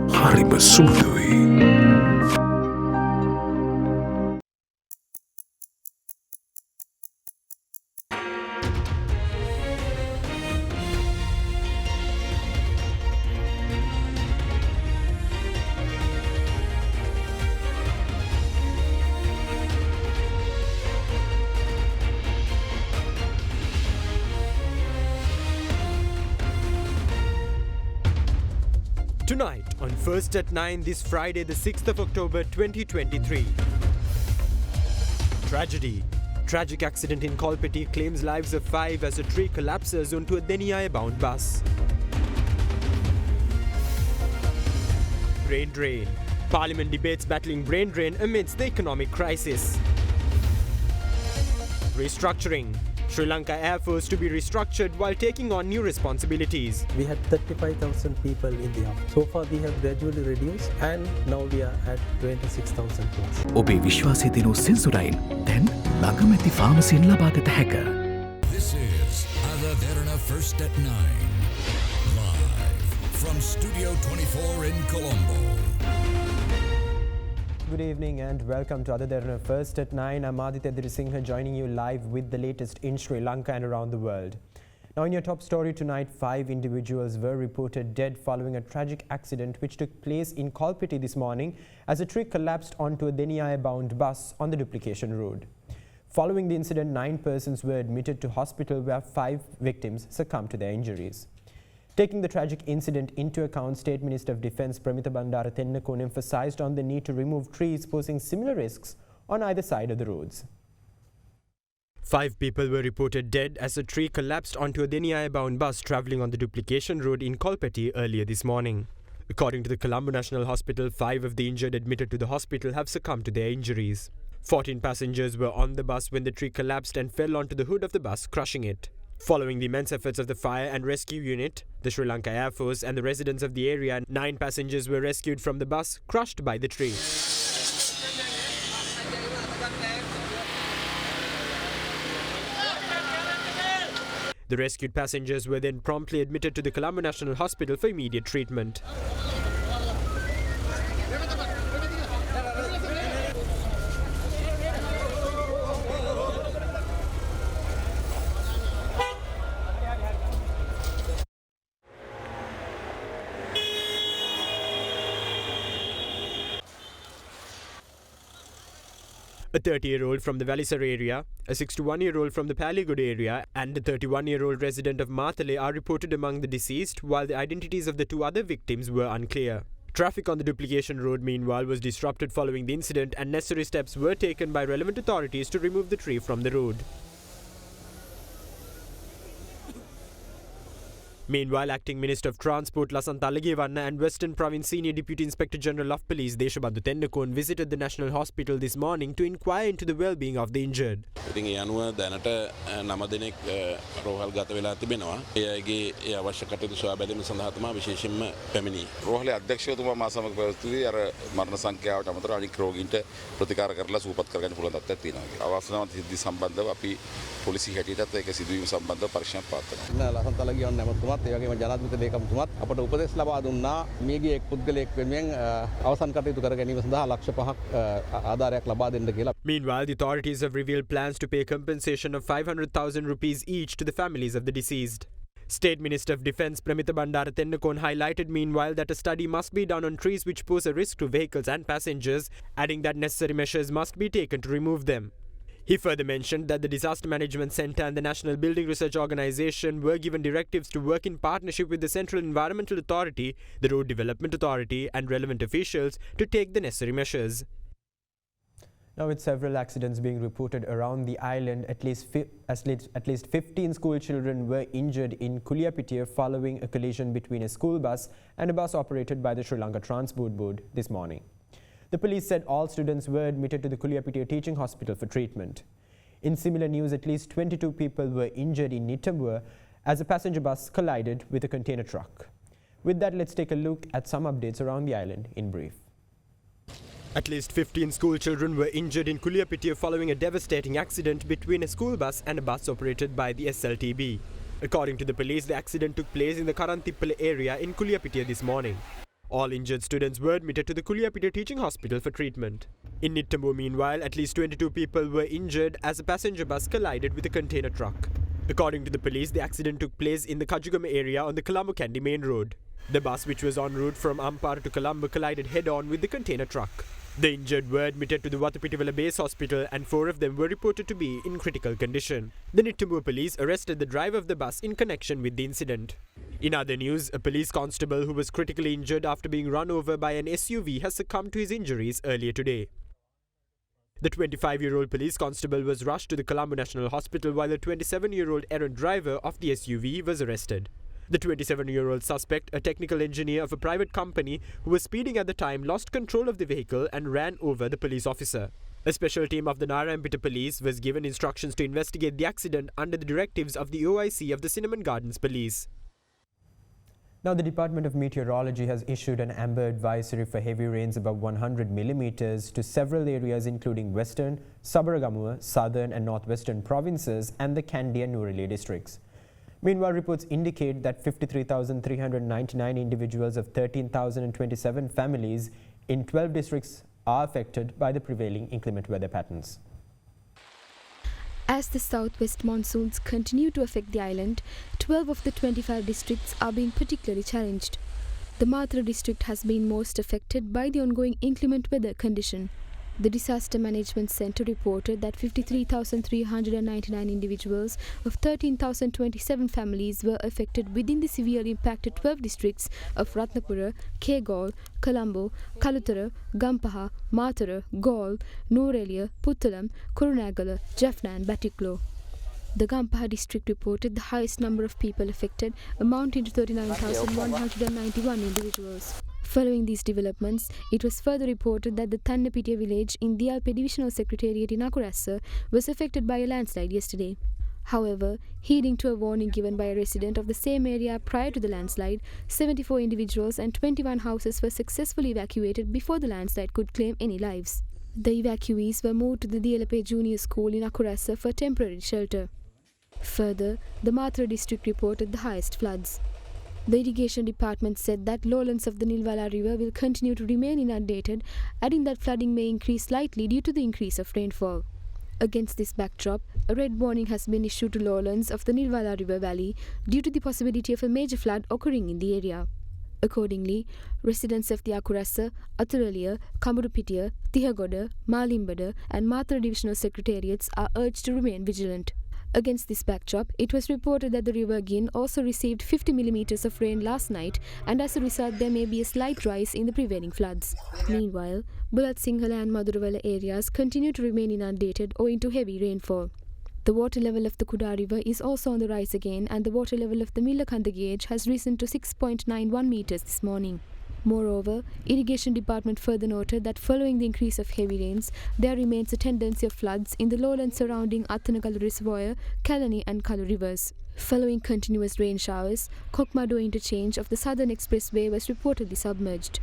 හරිම සුමුදුයි. Tonight, on First at 9, this Friday, the 6th of October 2023. Tragedy. Tragic accident in Kolpeti claims lives of 5 as a tree collapses onto a Deniya-bound bus. Brain drain. Parliament debates battling brain drain amidst the economic crisis. Restructuring. Sri Lanka Air Force to be restructured while taking on new responsibilities. We had 35,000 people in the office. So far we have gradually reduced and now we are at 26,000 plus. ඔබේ විශ්වාසය දෙනු සෙන්සුරයින් දැන් ළඟම ඇති ෆාමසියෙන් ලබාගත හැක. This is AdaDerana First at 9. Live from Studio 24 in Colombo. Good evening and welcome to AdaDerana First at 9. I'm Aditya Dirisinghe joining you live with the latest in Sri Lanka and around the world. Now in your top story tonight, 5 individuals were reported dead following a tragic accident which took place in Kolpeti this morning as a tree collapsed onto a Deniya-bound bus on the duplication road. Following the incident, 9 persons were admitted to hospital where 5 victims succumbed to their injuries. Taking the tragic incident into account, State Minister of Defence Pramita Bandara Tennakone emphasised on the need to remove trees posing similar risks on either side of the roads. 5 people were reported dead as a tree collapsed onto a Deniya-bound bus travelling on the duplication road in Kolpeti earlier this morning. According to the Colombo National Hospital, 5 of the injured admitted to the hospital have succumbed to their injuries. 14 passengers were on the bus when the tree collapsed and fell onto the hood of the bus, crushing it. Following the immense efforts of the fire and rescue unit, the Sri Lanka Air Force and the residents of the area, 9 passengers were rescued from the bus, crushed by the tree. The rescued passengers were then promptly admitted to the Colombo National Hospital for immediate treatment. A 30-year-old from the Valisar area, a 61-year-old from the Paligud area and a 31-year-old resident of Matale are reported among the deceased, while the identities of the 2 other victims were unclear. Traffic on the duplication road meanwhile was disrupted following the incident and necessary steps were taken by relevant authorities to remove the tree from the road. Meanwhile, Acting Minister of Transport Lasantha Alagewanna and Western Province Senior Deputy Inspector General of Police Deshabandhu Tennakone visited the National Hospital this morning to inquire into the well-being of the injured. ඉතින් ඒ අනුව දැනට 9 දෙනෙක් රෝහල් ගත වෙලා තිබෙනවා. ඒ අයගේ ඒ අවශ්‍ය කටයුතු සොයා බැලීම සඳහා තමයි විශේෂයෙන්ම පැමිණි. රෝහලේ අධ්‍යක්ෂකතුමා මා සමග පැවසුවේ අර මරණ සංඛ්‍යාවට අමතරව අනික් රෝගීන්ට ප්‍රතිකාර කරලා සූපත් කරගන්න පුළුවන් තත්ත්වයක් තියෙනවා. අවාසනාවන්ත සිද්ධි සම්බන්ධව අපි පොලිසිය හැටියටත් ඒක සිදුවීම සම්බන්ධව පරීක්ෂණ පවත්වනවා. ලසන්ත අලගියවන්න නැමතුමාත් ඒ වගේම ජනාධිපති ලේකම්තුමාත් අපට උපදෙස් ලබා දුන්නා මේගේ එක් පුද්ගලයෙක් වෙනුවෙන් අවසන් කටයුතු කර ගැනීම සඳහා ලක්ෂ 5ක් ආධාරයක් ලබා දෙන්න කියලා. Meanwhile, the authorities have revealed plans to pay compensation of 500,000 rupees each to the families of the deceased. State Minister of Defence Pramita Bandara Tennakone highlighted meanwhile that a study must be done on trees which pose a risk to vehicles and passengers, adding that necessary measures must be taken to remove them. He further mentioned that the Disaster Management Centre and the National Building Research Organisation were given directives to work in partnership with the Central Environmental Authority, the Road Development Authority and relevant officials to take the necessary measures. Now, with several accidents being reported around the island, at least 15 school children were injured in Kuliapitia following a collision between a school bus and a bus operated by the Sri Lanka Transport Board this morning. The police said all students were admitted to the Kuliapitia Teaching Hospital for treatment. In similar news, at least 22 people were injured in Nitambua as a passenger bus collided with a container truck. With that, let's take a look at some updates around the island in brief. At least 15 school children were injured in Kuliapitia following a devastating accident between a school bus and a bus operated by the SLTB. According to the police, the accident took place in the Karantippala area in Kuliapitia this morning. All injured students were admitted to the Kuliyapita Teaching Hospital for treatment. In Nittambo, meanwhile, at least 22 people were injured as a passenger bus collided with a container truck. According to the police, the accident took place in the Kajugama area on the Colombo-Kandy main road. The bus, which was en route from Ampara to Colombo, collided head-on with the container truck. The injured were admitted to the Watapitivala Base Hospital and 4 of them were reported to be in critical condition. The Nittambo police arrested the driver of the bus in connection with the incident. In other news, a police constable who was critically injured after being run over by an SUV has succumbed to his injuries earlier today. The 25-year-old police constable was rushed to the Colombo National Hospital while the 27-year-old errant driver of the SUV was arrested. The 27-year-old suspect, a technical engineer of a private company who was speeding at the time, lost control of the vehicle and ran over the police officer. A special team of the Narayanpeta police was given instructions to investigate the accident under the directives of the OIC of the Cinnamon Gardens Police. Now, the Department of Meteorology has issued an amber advisory for heavy rains above 100 millimeters to several areas including western, Sabaragamuwa, southern and northwestern provinces and the Kandy and Nurali districts. Meanwhile, reports indicate that 53,399 individuals of 13,027 families in 12 districts are affected by the prevailing inclement weather patterns. As the southwest monsoons continue to affect the island, 12 of the 25 districts are being particularly challenged. The Mathura district has been most affected by the ongoing inclement weather condition. The Disaster Management Centre reported that 53,399 individuals of 13,027 families were affected within the severely impacted 12 districts of Ratnapura, Kegol, Colombo, Kalutara, Gampaha, Mathura, Gaul, Norelia, Puttalam, Kurunagala, Jaffna and Batiklo. The Gampaha district reported the highest number of people affected, amounting to 39,191 individuals. Following these developments, it was further reported that the Thannapitiya village in the Alpe Divisional Secretariat in Akurassa was affected by a landslide yesterday. However, heeding to a warning given by a resident of the same area prior to the landslide, 74 individuals and 21 houses were successfully evacuated before the landslide could claim any lives. The evacuees were moved to the Dialape Junior School in Akurassa for temporary shelter. Further, the Mathura district reported the highest floods. The irrigation department said that lowlands of the Nilwala river will continue to remain inundated, adding that flooding may increase slightly due to the increase of rainfall. Against this backdrop, a red warning has been issued to lowlands of the Nilwala river valley due to the possibility of a major flood occurring in the area. Accordingly, residents of the Akurassa, Athuraliya, Kamurupitiya, Tihagoda, Malimbada and Mathura divisional secretariats are urged to remain vigilant. Against this backdrop, it was reported that the River Gin also received 50 millimeters of rain last night, and as a result there may be a slight rise in the prevailing floods. Meanwhile, Bulat Sinhala and Maduravala areas continue to remain inundated owing to heavy rainfall. The water level of the Kuda River is also on the rise again, and the water level of the Millakanda gauge has risen to 6.91 meters this morning. Moreover, Irrigation Department further noted that following the increase of heavy rains, there remains a tendency of floods in the lowlands surrounding Athanakalu Reservoir, Kalani and Kalu rivers. Following continuous rain showers, Kokmado interchange of the Southern Expressway was reportedly submerged.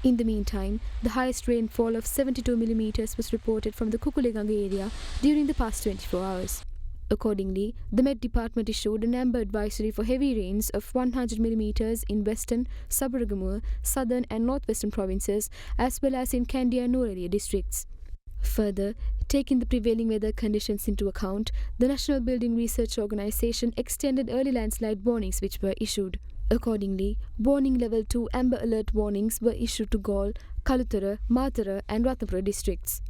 In the meantime, the highest rainfall of 72 millimeters was reported from the Kukuleganga area during the past 24 hours. Accordingly, the Met Department issued an amber advisory for heavy rains of 100 millimeters in western, Sabaragamuwa, southern and northwestern provinces as well as in Kandy and Norelia districts. Further, taking the prevailing weather conditions into account, the National Building Research Organisation extended early landslide warnings which were issued. Accordingly, warning level 2 amber alert warnings were issued to Gaul, Kalutara, Mathura and Ratnapura districts.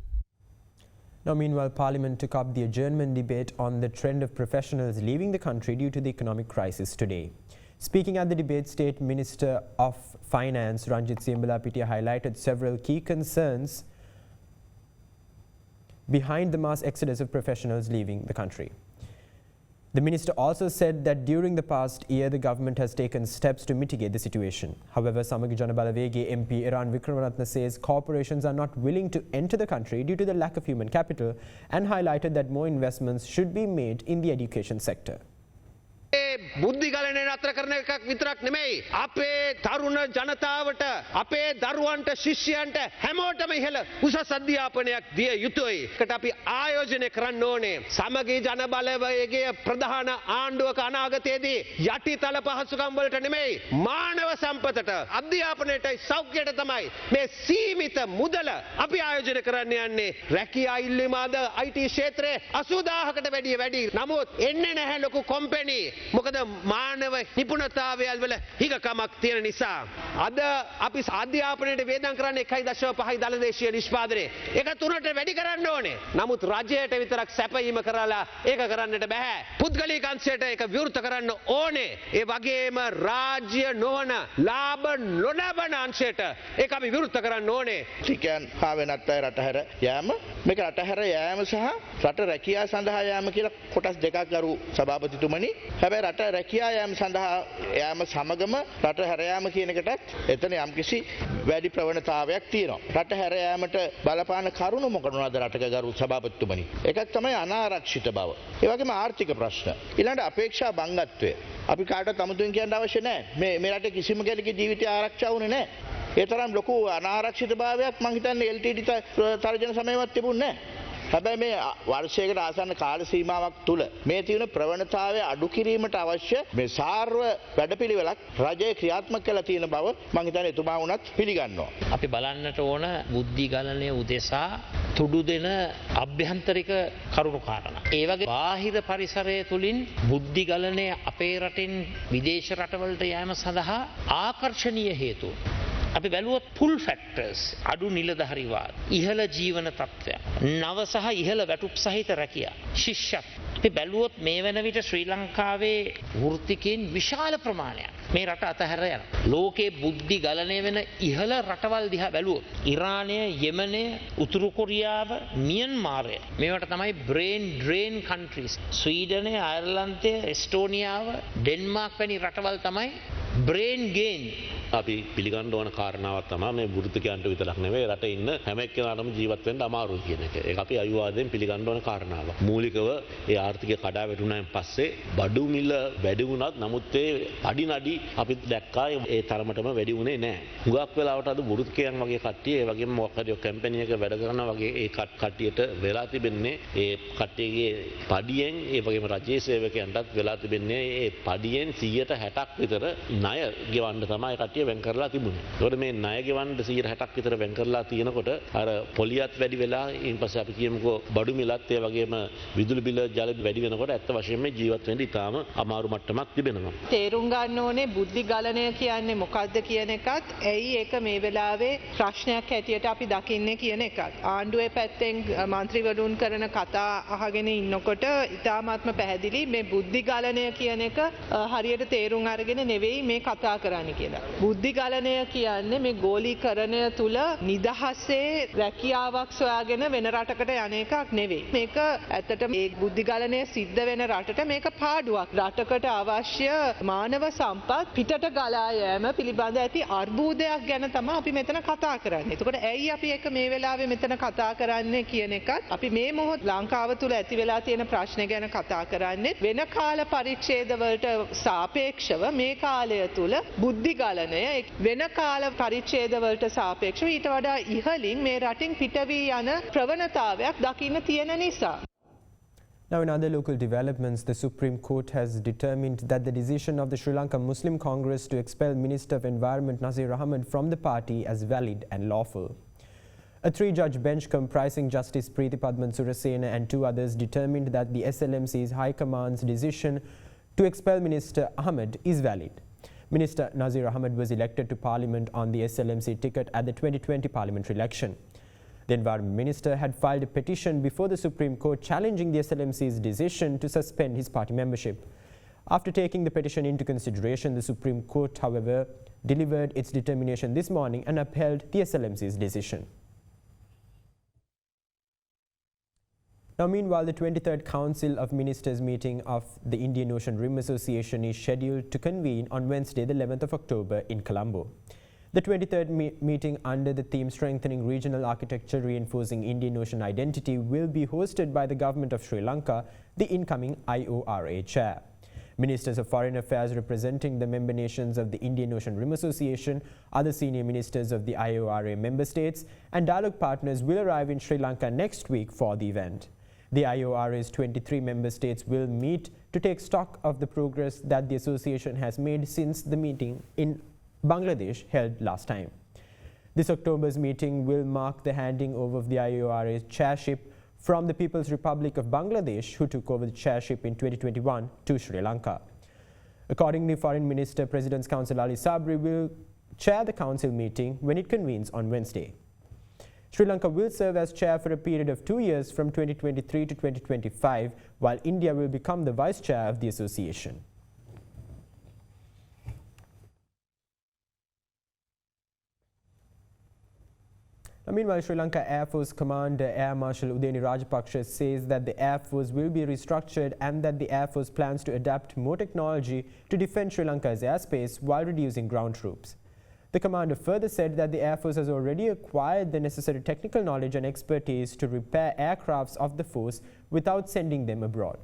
Now, meanwhile, Parliament took up the adjournment debate on the trend of professionals leaving the country due to the economic crisis today. Speaking at the debate, State Minister of Finance Ranjit Siambalapitiya highlighted several key concerns behind the mass exodus of professionals leaving the country. The minister also said that during the past year, the government has taken steps to mitigate the situation. However, Samagi Janabalawege MP Iran Vikramaratne says corporations are not willing to enter the country due to the lack of human capital and highlighted that more investments should be made in the education sector. බුද්ධි ගලනය නතර කරන එකක් විතරක් නෙමෙයි. අපේ තරුණ ජනතාවට, අපේ දරුවන්ට, ශිෂ්‍යයන්ට හැමෝටම ඉහළ උසස් අධ්‍යාපනයක් දිය යුතුයි. ඒකට අපි ආයෝජනය කරන්න ඕනේ. සමගී ජන බලවේගයේ ප්‍රධාන ආණ්ඩුවක අනාගතයේදී යටිතල පහසුකම් වලට නෙමෙයි මානව සම්පතට, අධ්‍යාපනයටයි සෞඛ්‍යයට තමයි මේ සීමිත මුදල අපි ආයෝජනය කරන්න යන්නේ. රැකියා ඉල්ලීම අද IT ක්ෂේත්‍රයේ 80000කට වැඩි. නමුත් එන්නේ නැහැ ලොකු කොම්පැනි. මොකද මානව නිපුණතාවයල් වල හිගකමක් තියෙන නිසා. අද අපි අධ්‍යාපනයට වේදම් කරන්නේ 1.5 දලදේශීය නිෂ්පාදනය. ඒක 3ට වැඩි කරන්න ඕනේ. නමුත් රජයට විතරක් සැපයීම කරලා ඒක කරන්නට බෑ. පුද්ගලික අංශයට ඒක විවෘත කරන්න ඕනේ. ඒ වගේම රාජ්‍ය නොවන ලාභ නොලබන අංශයට ඒක අපි විවෘත කරන්න ඕනේ. ටිකයන් හා වෙනත් අය රටහැර යෑම, මේක රටහැර යෑම සහ රට රැකියා සඳහා යෑම කියලා කොටස් දෙකක් ගරු සභාපතිතුමනි. හැබැයි රට රැකියා යෑම සඳහා යෑම සමගම රට හැර යාම කියන එකටත් එතන යම්කිසි වැඩි ප්‍රවණතාවයක් තියෙනවා. රට හැර යාමට බලපාන කරුණු මොකක්ද රටක ගරු සභාපතිතුමනි? එකක් තමයි අනාරක්ෂිත බව. ඒ වගේම ආර්ථික ප්‍රශ්න. ඊළඟට අපේක්ෂා බංගත්වය. අපි කාටවත් අමුතුවෙන් කියන්න අවශ්‍ය නැහැ. මේ රටේ කිසිම කෙනෙකුගේ ජීවිතය ආරක්ෂා වුණේ නැහැ. ඒ තරම් ලොකු අනාරක්ෂිත භාවයක් මං හිතන්නේ LTT තර්ජන සමයවත් තිබුණේ නැහැ. හැබැයි මේ වර්ෂයකට ආසන්න කාල සීමාවක් තුල මේ තියෙන ප්‍රවණතාවය අඩු කිරීමට අවශ්‍ය මේ සාර්ව වැඩපිළිවෙලක් රජය ක්‍රියාත්මක කළ තියෙන බව මම හිතන්නේ එතුමා වුණත් පිළිගන්නවා. අපි බලන්නට ඕන බුද්ධි ගලනය උදෙසා තුඩු දෙන අභ්‍යන්තරික කරුණු කාරණා. ඒ වගේ බාහිර පරිසරය තුලින් බුද්ධි ගලනය අපේ රටින් විදේශ රටවලට යෑම සඳහා ආකර්ෂණීය හේතු. අපි බැලුවොත් පුල් ෆැක්ටර්ස්, අඩු නිලධාරිවාද, ඉහළ ජීවන තත්ත්වයක්, නව සහ ඉහළ වැටුප් සහිත රැකියා, ශිෂ්‍යත්ව. අපි බැලුවොත් මේ වන විට ශ්‍රී ලංකාවේ වෘත්තිකයන් විශාල ප්‍රමාණයක් මේ රට අතහැර යනවා. ලෝකේ බුද්ධි ගලනය වෙන ඉහළ රටවල් දිහා බැලුවොත් ඉරානය, යෙමනය, උතුරු කොරියාව, මියන්මාරය මේවට තමයි බ්‍රේන් ඩ්‍රේන් කන්ට්‍රීස්. ස්වීඩනය, අයර්ලන්තය, එස්ටෝනියාව, ඩෙන්මාර්ක් වැනි රටවල් තමයි බ්‍රේන් ගේන්. අපි පිළිගන්න ඕන කාරණාවක් තමයි මේ වෘත්තිකයන්ට විතරක් නෙවෙයි රටේ ඉන්න හැම එක්කෙනාටම ජීවත් වෙන්න අමාරුයි කියන එක. ඒක අපි අයුවාදයෙන් පිළිගන්න ඕන කාරණාවක්. මූලිකව ඒ ආර්ථිකය කඩා වැටුණාන් පස්සේ බඩු මිල වැඩි වුණත් නමුත් ඒ අඩි නඩි අපි දැක්කා ඒ තරමටම වැඩි වුණේ නැහැ. හුඟක් වෙලාවට අද වෘත්තිකයන් වගේ කට්ටිය ඒ වගේම මොකක් හරි කැම්පැනි එකක වැඩ කරනවා වගේ ඒ කට්ටියට වෙලා තිබෙන්නේ ඒ කට්ටියගේ පඩියෙන් ඒ වගේම රජයේ සේවකයන්ටත් වෙලා තිබෙන්නේ ඒ පඩියෙන් 160ක් විතර ණය ගෙවන්න තමයි කට්ටිය වෙන් කරලා තිබුණේ. ඒකට මේ ණය ගෙවන්න 160ක් විතර වෙන් කරලා තියෙනකොට අර පොලියත් වැඩි වෙලා ඊපස්සේ අපි කියමුකෝ බඩු මිලත් ඒ වගේම විදුලි බිල ජල වැඩි වෙනකොට ඇත්ත වශයෙන්ම ජීවත් වෙන්න ඉතාම අමාරු මට්ටමක් තිබෙනවා. තේරුම් ගන්න ඕනේ බුද්ධි ගලනය කියන්නේ මොකක්ද කියන එකත් ඇයි ඒක මේ වෙලාවේ ප්‍රශ්නයක් හැටියට අපි දකින්නේ කියන එකත්. ආණ්ඩුවේ පැත්තෙන් മന്ത്രിවරුන් කරන කතා අහගෙන ඉන්නකොට ඉතාමත්ම පැහැදිලි මේ බුද්ධි ගලනය කියන එක හරියට තේරුම් අරගෙන නෙවෙයි මේ කතා කරන්න කියලා. බුද්ධි ගලනය කියන්නේ මේ ගෝලීකරණය තුල නිදහසේ රැකියාවක් සොයාගෙන වෙන රටකට යන එකක් නෙවෙයි. මේක ඇත්තට මේ බුද්ධි ගලනය සිද්ධ වෙන රටට මේක පාඩුවක්. රටකට අවශ්‍ය මානව සම්පත් පිටට ගලා යෑම පිළිබඳ ඇති අර්බුදයක් ගැන තමයි අපි මෙතන කතා කරන්නේ. එතකොට ඇයි අපි ඒක මේ වෙලාවේ මෙතන කතා කරන්නේ කියන එකත් අපි මේ මොහොත ලංකාව තුල ඇති වෙලා තියෙන ප්‍රශ්න ගැන කතා කරන්නේ වෙන කාල පරිච්ඡේදවලට සාපේක්ෂව මේ කාලය තුල බුද්ධි ගලනය වෙන කාල පරිච්ඡේදවලට සාපේක්ෂව ඊට වඩා ඉහළින් මේ රටින් පිටවී යන ප්‍රවණතාවයක් දකින්න තියෙන නිසා. Now, in other local developments, the Supreme Court has determined that the decision of the Sri Lanka Muslim Congress to expel Minister of Environment Nazir Ahmed from the party as valid and lawful. A three-judge bench comprising Justice Preeti Padman Surasena and two others determined that the SLMC's High Command's decision to expel Minister Ahmed is valid. Minister Nazir Ahmed was elected to Parliament on the SLMC ticket at the 2020 parliamentary election. The Environment Minister had filed a petition before the Supreme Court challenging the SLMC's decision to suspend his party membership. After taking the petition into consideration, the Supreme Court, however, delivered its determination this morning and upheld the SLMC's decision. Now, meanwhile, the 23rd Council of Ministers meeting of the Indian Ocean Rim Association is scheduled to convene on Wednesday, the 11th of October in Colombo. The 23rd meeting under the theme Strengthening Regional Architecture Reinforcing Indian Ocean Identity will be hosted by the Government of Sri Lanka, the incoming IORA chair. Ministers of Foreign Affairs representing the member nations of the Indian Ocean Rim Association, other senior ministers of the IORA member states, and dialogue partners will arrive in Sri Lanka next week for the event. The IORA's 23 member states will meet to take stock of the progress that the association has made since the meeting in Bangladesh held last time. This October's meeting will mark the handing over of the IORA's chairship from the People's Republic of Bangladesh, who took over the chairship in 2021, to Sri Lanka. Accordingly, Foreign Minister President's Council Ali Sabri will chair the council meeting when it convenes on Wednesday. Sri Lanka will serve as chair for a period of 2 years from 2023 to 2025, while India will become the vice chair of the association. Meanwhile, Sri Lanka Air Force Commander Air Marshal Udeni Rajapaksa says that the Air Force will be restructured and that the Air Force plans to adapt more technology to defend Sri Lanka's airspace while reducing ground troops. The commander further said that the Air Force has already acquired the necessary technical knowledge and expertise to repair aircrafts of the force without sending them abroad.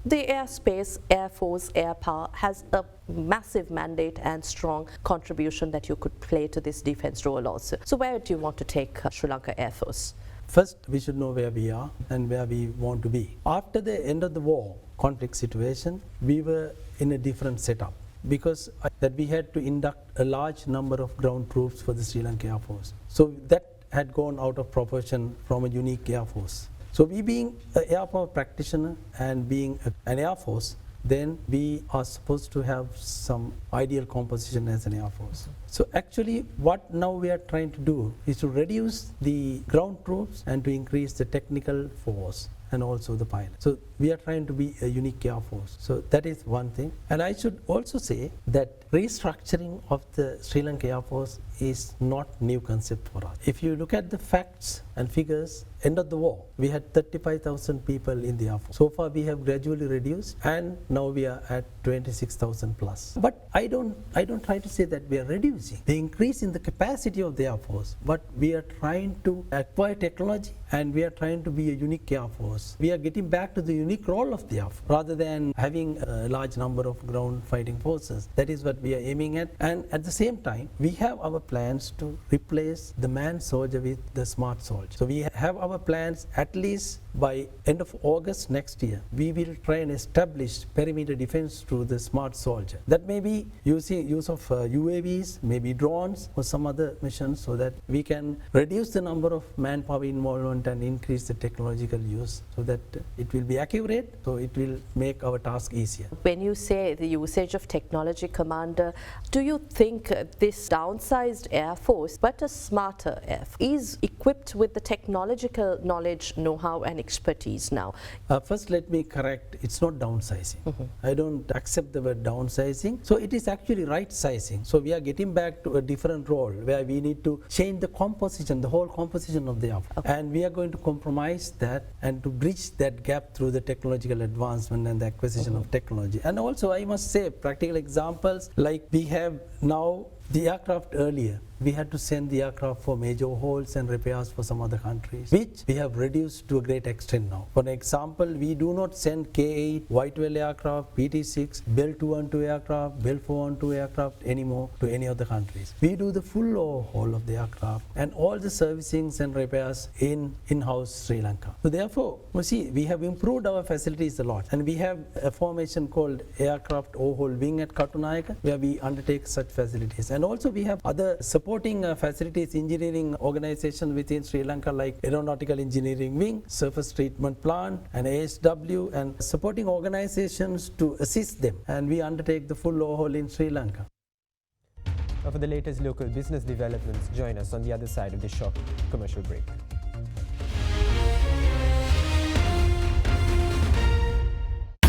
The airspace, Air Force, air power has a massive mandate and strong contribution that you could play to this defense role also. So where do you want to take Sri Lanka Air Force? First, we should know where we are and where we want to be. After the end of the war conflict situation, we were in a different setup because that we had to induct a large number of ground troops for the Sri Lanka Air Force. So that had gone out of proportion from a unique Air Force. So we being an air power practitioner and being an Air Force, then we are supposed to have some ideal composition as an Air Force. So actually what now we are trying to do is to reduce the ground troops and to increase the technical force and also the pilot. So we are trying to be a unique Air Force. So that is one thing. And I should also say that restructuring of the Sri Lanka Air Force is not new concept for us. If you look at the facts and figures, end of the war, we had 35,000 people in the Air Force. So far we have gradually reduced and now we are at 26,000 plus. But I don't try to say that we are reducing. The increase in the capacity of the Air Force, but we are trying to acquire technology and we are trying to be a unique Air Force. We are getting back to the unique role of the Air Force rather than having a large number of ground fighting forces. That is what we are aiming at. And at the same time, we have our plans to replace the manned soldier with the smart soldier. So we have our plans at least by end of August next year. We will try and establish perimeter defense through the smart soldier. That may be use of UAVs, maybe drones or some other missions so that we can reduce the number of manpower involvement and increase the technological use so that it will be accurate, so it will make our task easier. When you say the usage of technology, Commander, do you think this downsized Air Force, but a smarter Air Force, is equipped with the technological knowledge, know-how and expertise now? First let me correct, it's not downsizing. I don't accept the word downsizing. So it is actually right sizing. So we are getting back to a different role where we need to change the composition, the whole composition of the Air Force. Okay. And we are going to compromise that and to bridge that gap through the technological advancement and the acquisition of technology. And also I must say practical examples like we have now the aircraft earlier. We had to send the aircraft for major overhauls and repairs for some other countries, which we have reduced to a great extent now. For example, we do not send K-8, Whitewell aircraft, PT-6, Bell 212 aircraft, Bell 412 aircraft anymore to any other countries. We do the full overhaul of the aircraft and all the servicings and repairs in-house Sri Lanka. So therefore, you see, we have improved our facilities a lot, and we have a formation called Aircraft Overhaul Wing at Katunayaka where we undertake such facilities. And also we have other supporting facilities engineering organizations within Sri Lanka like Aeronautical Engineering Wing, Surface Treatment Plant and ASW, and supporting organizations to assist them, and we undertake the full overhaul in Sri Lanka. Now for the latest local business developments, join us on the other side of the short commercial break.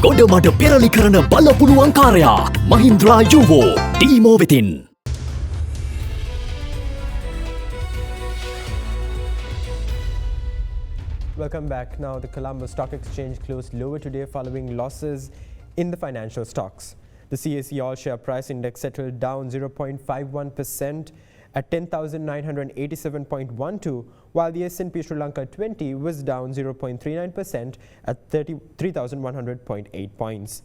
ගොඩමඩ පෙරලි කරන බලපුළුවන් කාරයා මහින්ද්‍රා යුවෝ ඩීමෝ වෙතින්. Welcome back. Now the Colombo Stock Exchange closed lower today following losses in the financial stocks. The CAC All-Share Price Index settled down 0.51% at 10,987.12, while the S&P Sri Lanka 20 was down 0.39% at 3,100.8 points.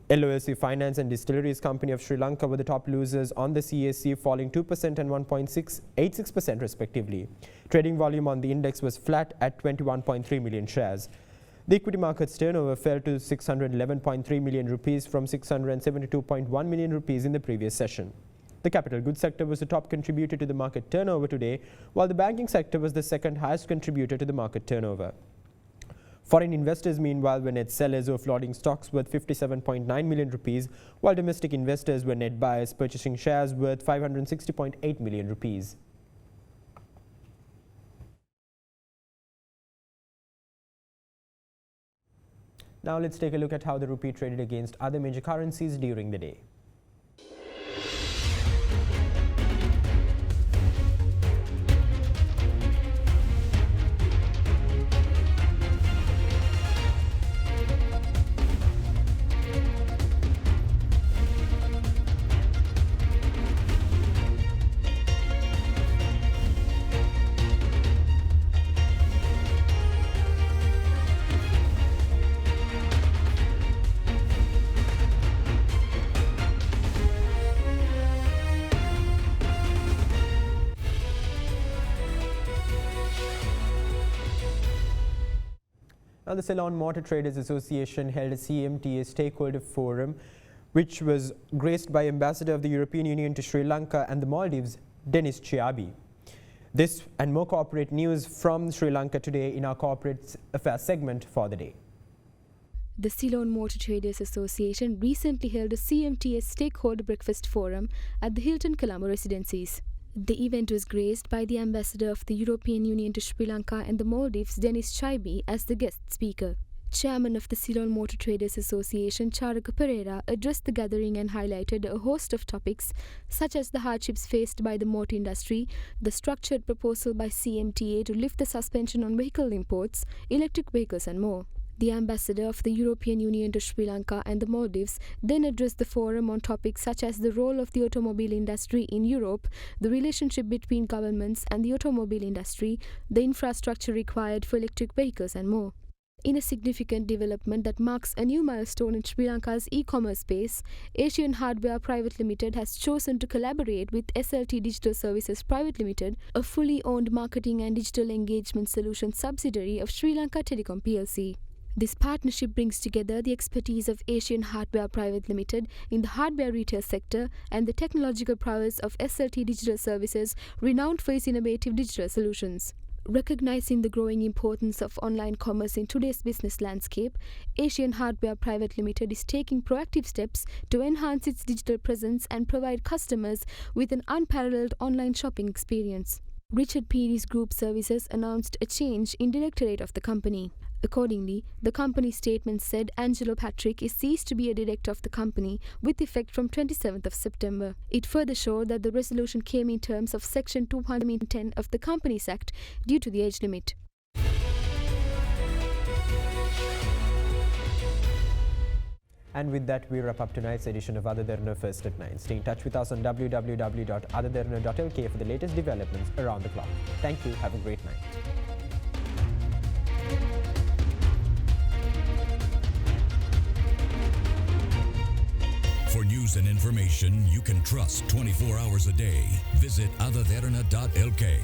LOLC Finance and Distilleries Company of Sri Lanka were the top losers on the CAC, falling 2% and 1.86% respectively. Trading volume on the index was flat at 21.3 million shares. The equity market's turnover fell to 611.3 million rupees from 672.1 million rupees in the previous session. The capital goods sector was the top contributor to the market turnover today, while the banking sector was the second highest contributor to the market turnover. Foreign investors, meanwhile, were net sellers of offloading stocks worth 57.9 million rupees, while domestic investors were net buyers, purchasing shares worth 560.8 million rupees. Now let's take a look at how the rupee traded against other major currencies during the day. Now, the Ceylon Motor Traders Association held a CMTA stakeholder forum, which was graced by Ambassador of the European Union to Sri Lanka and the Maldives, Dennis Chiabi. This and more corporate news from Sri Lanka today in our corporate affairs segment for the day. The Ceylon Motor Traders Association recently held a CMTA stakeholder breakfast forum at the Hilton Colombo Residencies. The event was graced by the Ambassador of the European Union to Sri Lanka and the Maldives, Dennis Chiabi, as the guest speaker. Chairman of the Ceylon Motor Traders Association, Charaka Pereira, addressed the gathering and highlighted a host of topics such as the hardships faced by the motor industry, the structured proposal by CMTA to lift the suspension on vehicle imports, electric vehicles and more. The Ambassador of the European Union to Sri Lanka and the Maldives then addressed the forum on topics such as the role of the automobile industry in Europe, the relationship between governments and the automobile industry, the infrastructure required for electric vehicles and more. In a significant development that marks a new milestone in Sri Lanka's e-commerce space, Asian Hardware Private Limited has chosen to collaborate with SLT Digital Services Private Limited, a fully owned marketing and digital engagement solutions subsidiary of Sri Lanka Telecom plc. This partnership brings together the expertise of Asian Hardware Private Limited in the hardware retail sector and the technological prowess of SLT Digital Services, renowned for its innovative digital solutions. Recognizing the growing importance of online commerce in today's business landscape, Asian Hardware Private Limited is taking proactive steps to enhance its digital presence and provide customers with an unparalleled online shopping experience. Richard Peary's Group Services announced a change in directorate of the company. Accordingly, the company's statement said Angelo Patrick is ceased to be a director of the company with effect from 27th of September. It further showed that the resolution came in terms of Section 210 of the Companies Act due to the age limit. And with that, we wrap up tonight's edition of AdaDerana First at 9. Stay in touch with us on www.adaderana.lk for the latest developments around the clock. Thank you. Have a great night. For news and information you can trust 24 hours a day, visit AdaDerana.lk.